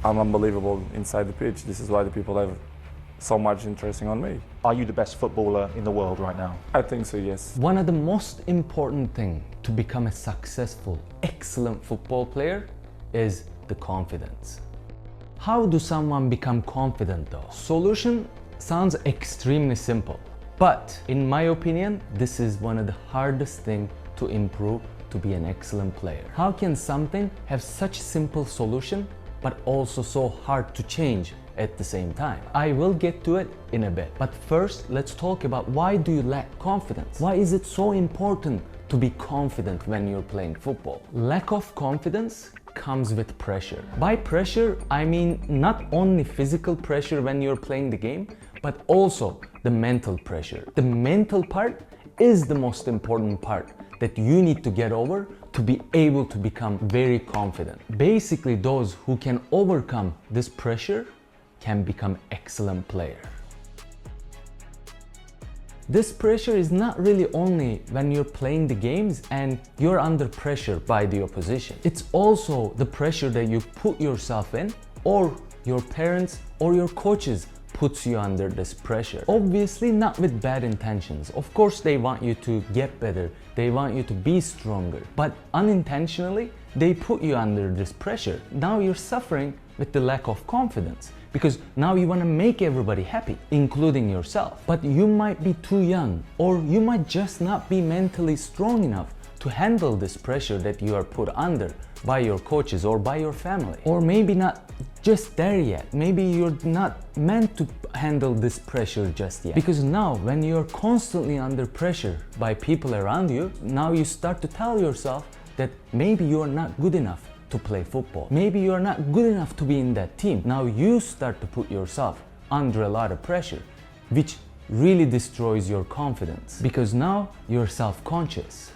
I'm unbelievable inside the pitch. This is why the people have so much interest on me. Are you the best footballer in the world right now? I think so, yes. One of the most important things to become a successful, excellent football player is the confidence. How do someone become confident though? Solution sounds extremely simple, but in my opinion, this is one of the hardest things to improve to be an excellent player. How can something have such simple solution but also so hard to change at the same time? I will get to it in a bit, but first let's talk about why do you lack confidence? Why is it so important to be confident when you're playing football? Lack of confidence comes with pressure. By pressure, I mean not only physical pressure when you're playing the game, but also the mental pressure. The mental part is the most important part that you need to get over to be able to become very confident. Basically, those who can overcome this pressure can become excellent player. This pressure is not really only when you're playing the games and you're under pressure by the opposition. It's also the pressure that you put yourself in, or your parents or your coaches puts you under this pressure. Obviously not with bad intentions. Of course they want you to get better, they want you to be stronger, but unintentionally they put you under this pressure. Now you're suffering with the lack of confidence because now you want to make everybody happy, including yourself. But you might be too young, or you might just not be mentally strong enough to handle this pressure that you are put under by your coaches or by your family. Or maybe not just there yet. Maybe you're not meant to handle this pressure just yet. Because now when you're constantly under pressure by people around you, now you start to tell yourself that maybe you're not good enough to play football. Maybe you're not good enough to be in that team. Now you start to put yourself under a lot of pressure, which really destroys your confidence because now you're self-conscious.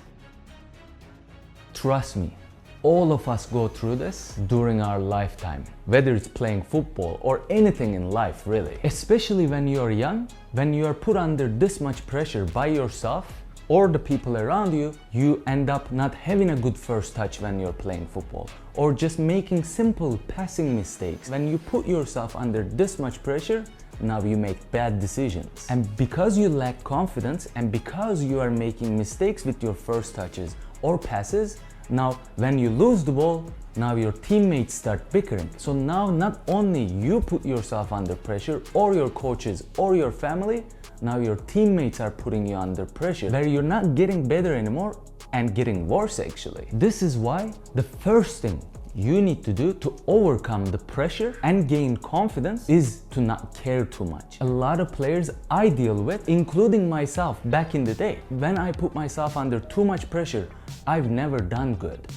Trust me, all of us go through this during our lifetime, whether it's playing football or anything in life really. Especially when you're young, when you are put under this much pressure by yourself or the people around you, you end up not having a good first touch when you're playing football, or just making simple passing mistakes. When you put yourself under this much pressure, now you make bad decisions. And because you lack confidence and because you are making mistakes with your first touches or passes, now when you lose the ball, now your teammates start bickering. So now not only you put yourself under pressure, or your coaches or your family, now your teammates are putting you under pressure where you're not getting better anymore and getting worse actually. This is why the first thing you need to do to overcome the pressure and gain confidence is to not care too much. A lot of players I deal with, including myself back in the day, when I put myself under too much pressure, I've never done good.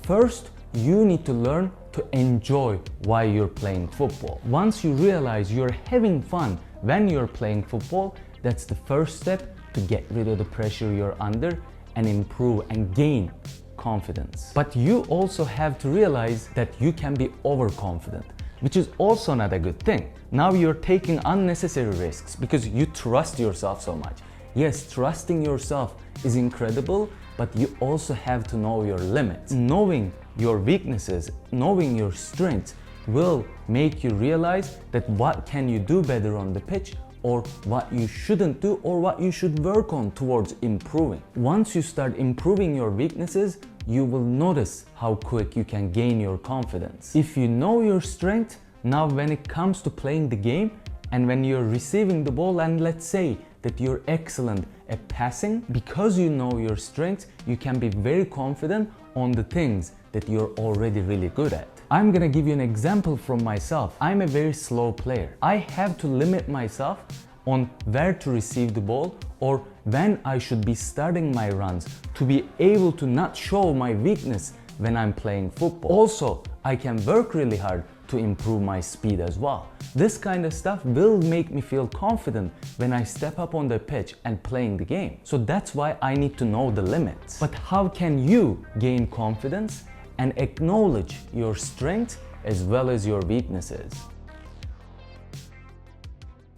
First, you need to learn to enjoy why you're playing football. Once you realize you're having fun when you're playing football, that's the first step to get rid of the pressure you're under and improve and gain confidence. But you also have to realize that you can be overconfident, which is also not a good thing. Now you're taking unnecessary risks because you trust yourself so much. Yes, trusting yourself is incredible, but you also have to know your limits. Knowing your weaknesses, knowing your strengths will make you realize that what can you do better on the pitch, or what you shouldn't do, or what you should work on towards improving. Once you start improving your weaknesses, you will notice how quick you can gain your confidence. If you know your strength, now when it comes to playing the game and when you're receiving the ball, and let's say that you're excellent at passing, because you know your strengths, you can be very confident on the things that you're already really good at. I'm gonna give you an example from myself. I'm a very slow player. I have to limit myself on where to receive the ball or when I should be starting my runs to be able to not show my weakness when I'm playing football. Also, I can work really hard to improve my speed as well. This kind of stuff will make me feel confident when I step up on the pitch and playing the game. So that's why I need to know the limits. But how can you gain confidence and acknowledge your strengths as well as your weaknesses?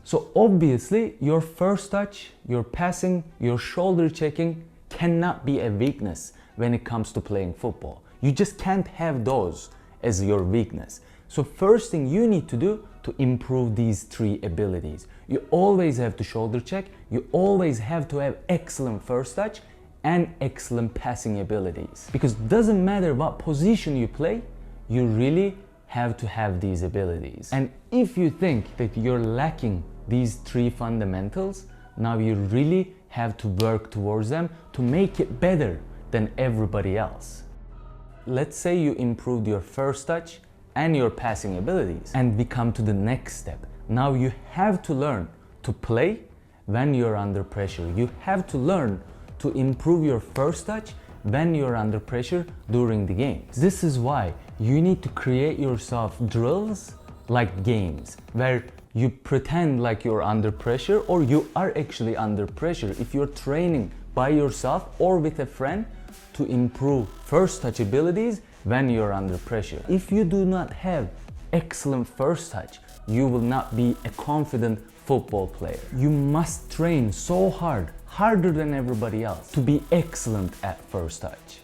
So obviously, your first touch, your passing, your shoulder checking cannot be a weakness when it comes to playing football. You just can't have those as your weakness. So first thing you need to do to improve these 3 abilities. You always have to shoulder check, you always have to have excellent first touch and excellent passing abilities. Because it doesn't matter what position you play, you really have to have these abilities. And if you think that you're lacking these 3 fundamentals, now you really have to work towards them to make it better than everybody else. Let's say you improved your first touch and your passing abilities, and we come to the next step. Now you have to learn to play when you're under pressure. You have to learn to improve your first touch when you're under pressure during the games. This is why you need to create yourself drills like games, where you pretend like you're under pressure or you are actually under pressure. If you're training by yourself or with a friend to improve first touch abilities when you're under pressure. If you do not have excellent first touch, you will not be a confident football player. You must train so hard, harder than everybody else, to be excellent at first touch.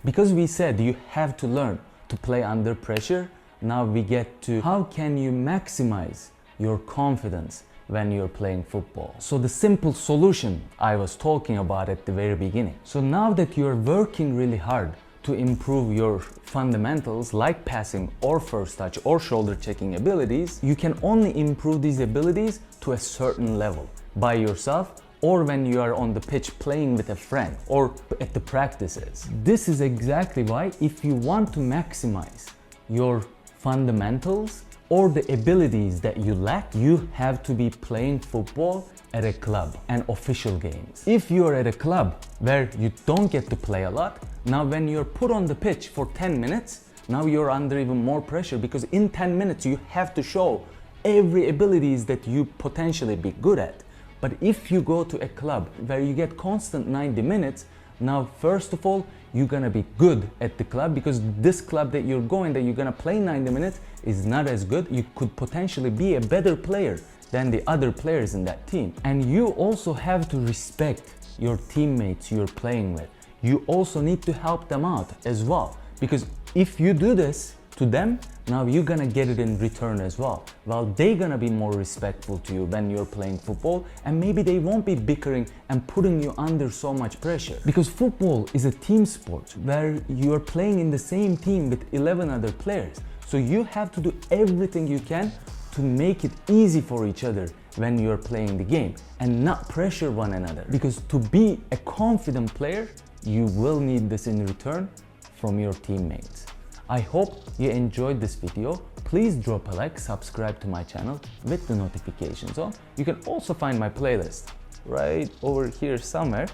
Because we said you have to learn to play under pressure, now we get to how can you maximize your confidence when you're playing football. So the simple solution I was talking about at the very beginning. So now that you're working really hard to improve your fundamentals like passing or first touch or shoulder checking abilities, you can only improve these abilities to a certain level by yourself or when you are on the pitch playing with a friend or at the practices. This is exactly why if you want to maximize your fundamentals or the abilities that you lack, you have to be playing football at a club and official games. If you're at a club where you don't get to play a lot, now when you're put on the pitch for 10 minutes, now you're under even more pressure because in 10 minutes you have to show every abilities that you potentially be good at. But if you go to a club where you get constant 90 minutes, now first of all, you're gonna be good at the club because this club that you're going, that you're gonna play 90 minutes is not as good. You could potentially be a better player than the other players in that team. And you also have to respect your teammates you're playing with. You also need to help them out as well. Because if you do this to them, now you're gonna get it in return as well. Well, they're gonna be more respectful to you when you're playing football, and maybe they won't be bickering and putting you under so much pressure. Because football is a team sport where you're playing in the same team with 11 other players. So you have to do everything you can to make it easy for each other when you're playing the game and not pressure one another. Because to be a confident player, you will need this in return from your teammates. I hope you enjoyed this video. Please drop a like, subscribe to my channel with the notifications on. You can also find my playlist right over here somewhere.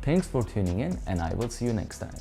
Thanks for tuning in, and I will see you next time.